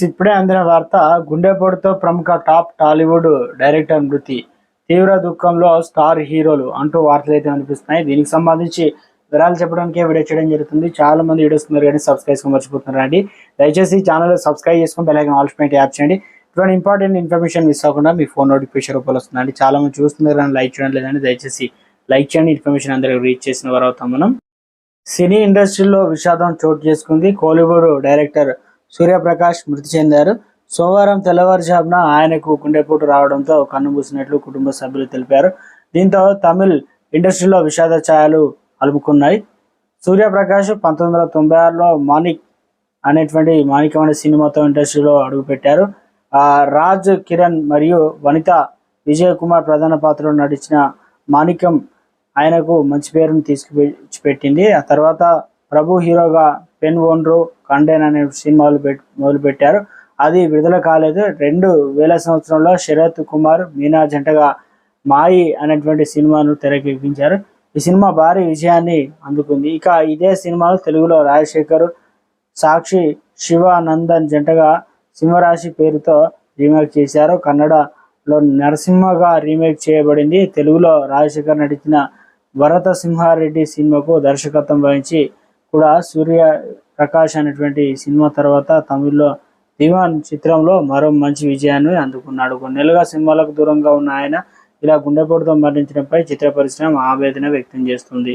ఇప్పుడే అందిన వార్త. గుండెపోటుతో ప్రముఖ టాప్ టాలీవుడ్ డైరెక్టర్ మృతి, తీవ్ర దుఃఖంలో స్టార్ హీరోలు అంటూ వార్తలు అయితే అనిపిస్తున్నాయి. దీనికి సంబంధించి వివరాలు చెప్పడానికి వీడియో చేయడం జరుగుతుంది. చాలా మంది వీడియోస్తున్నారు కానీ సబ్స్క్రైబ్ మర్చిపోతున్నారు అండి. దయచేసి ఛానల్ సబ్స్క్రైబ్ చేసుకుని బెల్ ఐకాన్ ఆల్ యాప్ చేయండి. ఇటువంటి ఇంపార్టెంట్ ఇన్ఫర్మేషన్ మిస్ అవ్వకుండా మీ ఫోన్ నోటిఫికేషన్ రూపంలో వస్తుందండి. చాలా మంది చూస్తున్నారు కానీ లైక్ చేయడం లేదండి. దయచేసి లైక్ చేయండి. ఇన్ఫర్మేషన్ అందరికి రీచ్ చేసిన వారు అవుతాం మనం. సినీ ఇండస్ట్రీలో విషాదం చోటు చేసుకుంది. కోలీవుడ్ డైరెక్టర్ సూర్యప్రకాష్ మృతి చెందారు. సోమవారం తెల్లవారుజామున ఆయనకు గుండెపోటు రావడంతో కన్నుమూసినట్లు కుటుంబ సభ్యులు తెలిపారు. దీంతో తమిళ్ ఇండస్ట్రీలో విషాద ఛాయలు అలుముకున్నాయి. సూర్యప్రకాష్ 1996లో మాణిక్యం అనే సినిమాతో ఇండస్ట్రీలో అడుగుపెట్టారు. రాజ్ కిరణ్ మరియు వనిత విజయ్ కుమార్ ప్రధాన పాత్రలో నటించిన మాణిక్యం ఆయనకు మంచి పేరును తీసుకుపెట్టింది. ఆ తర్వాత ప్రభు హీరోగా పెన్ ఓన్రో కండెన్ అనే సినిమాలు మొదలుపెట్టారు. అది విడుదల కాలేదు. 2000 సంవత్సరంలో శరత్ కుమార్ మీనా జంటగా మాయి అనేటువంటి సినిమాను తెరకెక్కించారు. ఈ సినిమా భారీ విజయాన్ని అందుకుంది. ఇక ఇదే సినిమాను తెలుగులో రాజశేఖర్, సాక్షి శివానందన్ జంటగా సింహరాశి పేరుతో రీమేక్ చేశారు. కన్నడలో నరసింహగా రీమేక్ చేయబడింది. తెలుగులో రాజశేఖర్ నటించిన భరత సింహారెడ్డి సినిమాకు దర్శకత్వం వహించి కూడా సూర్య ప్రకాష్ అనేటువంటి సినిమా తర్వాత తమిళ్లో దివాన్ చిత్రంలో మరో మంచి విజయాన్ని అందుకున్నాడు. కొన్నేళ్లుగా సినిమాలకు దూరంగా ఉన్న ఆయన ఇలా గుండెపోటుతో మరణించడంపై చిత్ర పరిశ్రమ ఆవేదన వ్యక్తం చేస్తుంది.